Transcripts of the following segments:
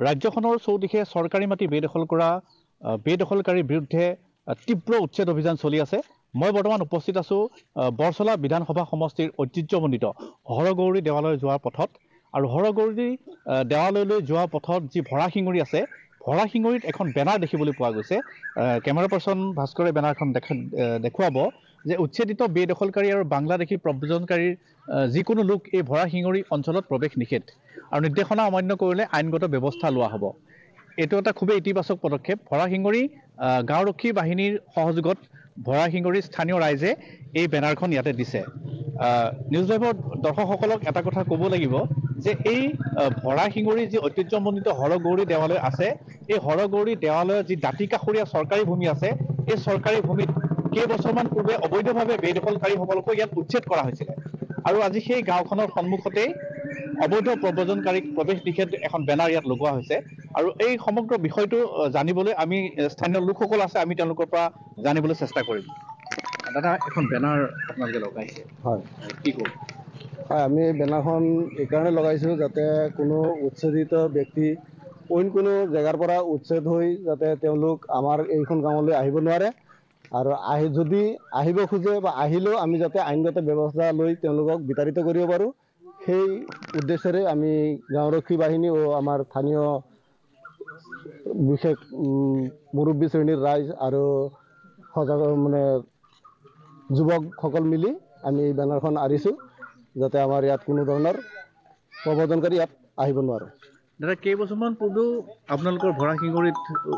ৰাজ্যখনৰ চৌদিশে চৰকাৰী মাটি বেদখল কৰা বেদখলকাৰীৰ বিৰুদ্ধে তীব্ৰ উচ্ছেদ অভিযান চলি আছে। মই বৰ্তমান উপস্থিত আছোঁ বৰছলা বিধানসভা সমষ্টিৰ ঐতিহ্যমণ্ডিত হৰগৌৰী দেৱালয় যোৱাৰ পথত। আৰু হৰগৌৰী দেৱালয়লৈ যোৱা পথত যি ভৰাশিঙৰি আছে, ভৰাশিঙৰিত এখন বেনাৰ দেখিবলৈ পোৱা গৈছে। কেমেৰা পাৰ্চন ভাস্কৰে বেনাৰখন দেখুৱাব যে উচ্ছেদিত বেদখলকাৰী আৰু বাংলাদেশী প্ৰব্ৰজনকাৰীৰ যিকোনো লোক এই ভৰাশিঙৰি অঞ্চলত প্ৰৱেশ নিষেধ আৰু নিৰ্দেশনা অমান্য কৰিলে আইনগত ব্যৱস্থা লোৱা হ'ব। এইটো এটা খুবেই ইতিবাচক পদক্ষেপ। ভৰাশিঙৰি গাঁওৰক্ষী বাহিনীৰ সহযোগত ভৰাশিঙৰি স্থানীয় ৰাইজে এই বেনাৰখন ইয়াতে দিছে। নিউজ লাইভৰ দৰ্শকসকলক এটা কথা ক'ব লাগিব যে এই ভৰাশিঙৰি যি ঐতিহ্যমণ্ডিত হৰগৌৰী দেৱালয় আছে, এই হৰগৌৰী দেৱালয়ৰ যি দাঁতিকাষৰীয়া চৰকাৰী ভূমি আছে, এই চৰকাৰী ভূমিত কেইবছৰমান পূৰ্বে অবৈধভাৱে বেদখলকাৰীসকলকো ইয়াত উচ্ছেদ কৰা হৈছিলে। আৰু আজি সেই গাঁওখনৰ সন্মুখতেই অবৈধ প্ৰব্ৰজনকাৰীক প্ৰৱেশ নিষেধ এখন বেনাৰ ইয়াত লগোৱা হৈছে। আৰু এই সমগ্ৰ বিষয়টো জানিবলৈ আমি স্থানীয় লোকসকল আছে, আমি তেওঁলোকৰ পৰা জানিবলৈ চেষ্টা কৰিম। দাদা, এখন বেনাৰ আপোনালোকে লগাইছে, হয় কি ক'ব? হয়, আমি বেনাৰখন এইকাৰণে লগাইছোঁ যাতে কোনো উচ্ছেদিত ব্যক্তি অইন কোনো জেগাৰ পৰা উচ্ছেদ হৈ যাতে তেওঁলোক আমাৰ এইখন গাঁৱলৈ আহিব নোৱাৰে। আৰু যদি আহিব খোজে বা আহিলেও আমি যাতে আইনগত ব্যৱস্থা লৈ তেওঁলোকক বিতাড়িত কৰিব পাৰোঁ, সেই উদ্দেশ্যেৰে আমি গাঁওৰক্ষী বাহিনী ও আমাৰ স্থানীয় বিশেষ মুৰব্বী শ্ৰেণীৰ ৰাইজ আৰু সজাগ যুৱকসকল মিলি আমি এই বেনাৰখন আঁৰিছোঁ যাতে আমাৰ ইয়াত কোনো ধৰণৰ প্ৰব্ৰজনকাৰী ইয়াত আহিব নোৱাৰে। দাদা, কেইবছৰমান পূৰ্বেও আপোনালোকৰ ভৰাশিঙৰিত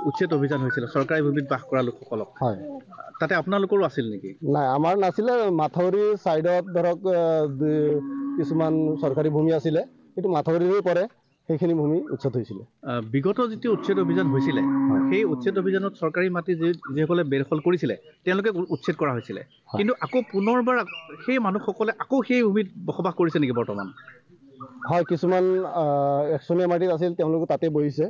উচ্ছেদ অভিযান হৈছিলে চৰকাৰী ভূমিত বাস কৰা লোকসকলক। হয়, তাতে আপোনালোকৰো আছিল নেকি? নাই, আমাৰ নাছিলে। মাথাউৰি ছাইডত ধৰক কিছুমান চৰকাৰী ভূমি আছিলে, সেইটো মাথাউৰিৰে পৰে, সেইখিনি ভূমি উচ্ছেদ হৈছিলে। বিগত যিটো উচ্ছেদ অভিযান হৈছিলে, সেই উচ্ছেদ অভিযানত চৰকাৰী মাটি যিসকলে বেদখল কৰিছিলে তেওঁলোকে উচ্ছেদ কৰা হৈছিলে। কিন্তু আকৌ পুনৰবাৰ সেই মানুহসকলে আকৌ সেই ভূমিত বসবাস কৰিছে নেকি বৰ্তমান? হয়, কিছুমান একচনীয়া মাটিত আছিল, তেওঁলোকে তাতে বহিছে।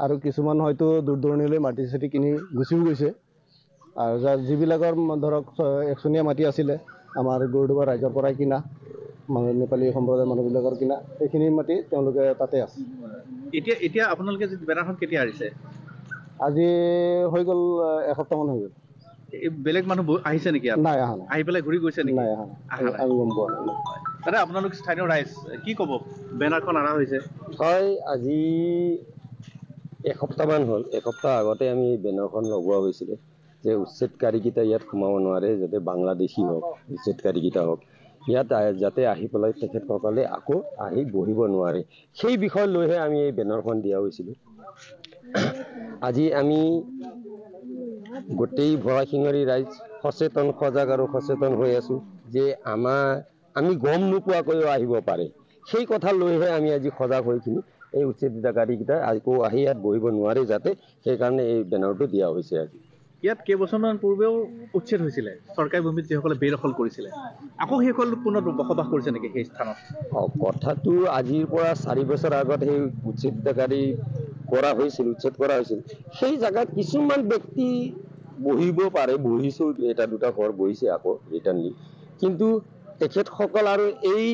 আৰু কিছুমান হয়তো দূৰ দূৰণিলৈ মাটি চাটি কিনি গুচিও গৈছে। আৰু যিবিলাকৰ ধৰক একচনীয়া মাটি আছিলে আমাৰ গৰুডুবা ৰাইজৰ পৰাই কিনা, নেপালী সম্প্ৰদায়ৰ মানুহবিলাকৰ কিনা, সেইখিনি মাটি তেওঁলোকে তাতে আছে। এতিয়া আপোনালোকে যি বেনাৰখন কেতিয়া আঁৰিছে? আজি হৈ গ'ল, এসপ্তাহমান হৈ গ'ল। বেলেগ মানুহ আহিছে নেকি? নাই, অহা নাই। আহি পেলাই ঘূৰি গৈছে নেকি? নাই, অহা নাই, আমি গম পোৱা নাই। দাদা, আপোনালোক স্থানীয় ৰাইজ কি ক'ব? বেনাৰখন অনা হৈছে। হয়, আজি এসপ্তাহমান হ'ল। এসপ্তাহ আগতে আমি বেনাৰখন লগোৱা হৈছিলে যে উচ্ছেদকাৰীকেইটা ইয়াত সোমাব নোৱাৰে, যাতে বাংলাদেশী হওক, উচ্ছেদকাৰীকেইটা হওক, ইয়াত যাতে আহি পেলাই তেখেতসকলে আকৌ আহি বহিব নোৱাৰে, সেই বিষয় লৈহে আমি এই বেনাৰখন দিয়া হৈছিলোঁ। আজি আমি গোটেই ভৰাশিঙৰি ৰাইজ সজাগ আৰু সচেতন হৈ আছোঁ যে আমি গম নোপোৱাকৈও আহিব পাৰে, সেই কথা লৈহে আমি আজি সজাগ হৈছিলোঁ। এই উচ্ছেদিতকাৰীকেইটা আকৌ আহি ইয়াত বহিব নোৱাৰে যাতে, সেইকাৰণে এই বেনাৰটো দিয়া হৈছে। আজি ইয়াত কেইবছৰমান পূৰ্বেও উচ্ছেদ হৈছিলে চৰকাৰী ভূমিত যিসকলে বেদখল কৰিছিলে, আকৌ সেইসকল পুনৰ বসবাস কৰিছে নেকি সেই স্থানত? কথাটো আজিৰ পৰা 4 বছৰ আগত সেই উচ্ছেদিতকাৰী উচ্ছেদ কৰা হৈছিল। সেই জেগাত কিছুমান ব্যক্তি বহিব পাৰে, বহিছোঁ, এটা দুটা ঘৰ বহিছে আকৌ ৰিটাৰ্ণলি। কিন্তু তেখেতসকল আৰু এই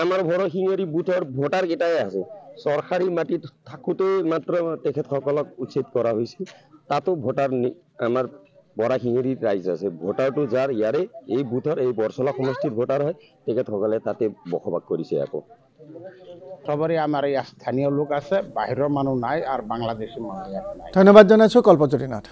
আমাৰ ভৰাশিঙৰি বুথৰ ভোটাৰ কেইটাই আছে। চৰকাৰী মাটিত থাকোঁতেই মাত্ৰ তেখেতসকলক উচ্ছেদ কৰা হৈছিল। তাতো ভোটাৰ আমাৰ ভৰাশিঙৰিত ৰাইজ আছে। ভোটাৰটো যাৰ ইয়াৰে এই বুথৰ, এই বৰছলা সমষ্টিৰ ভোটাৰ হয়, তেখেতসকলে তাতে বসবাস কৰিছে। আকৌ সবৰে আমাৰ ইয়াত স্থানীয় লোক আছে, বাহিৰৰ মানুহ নাই, আৰু বাংলাদেশী মানুহ ইয়াত নাই। ধন্যবাদ জনাইছোঁ কল্পজ্যোতি নাথ।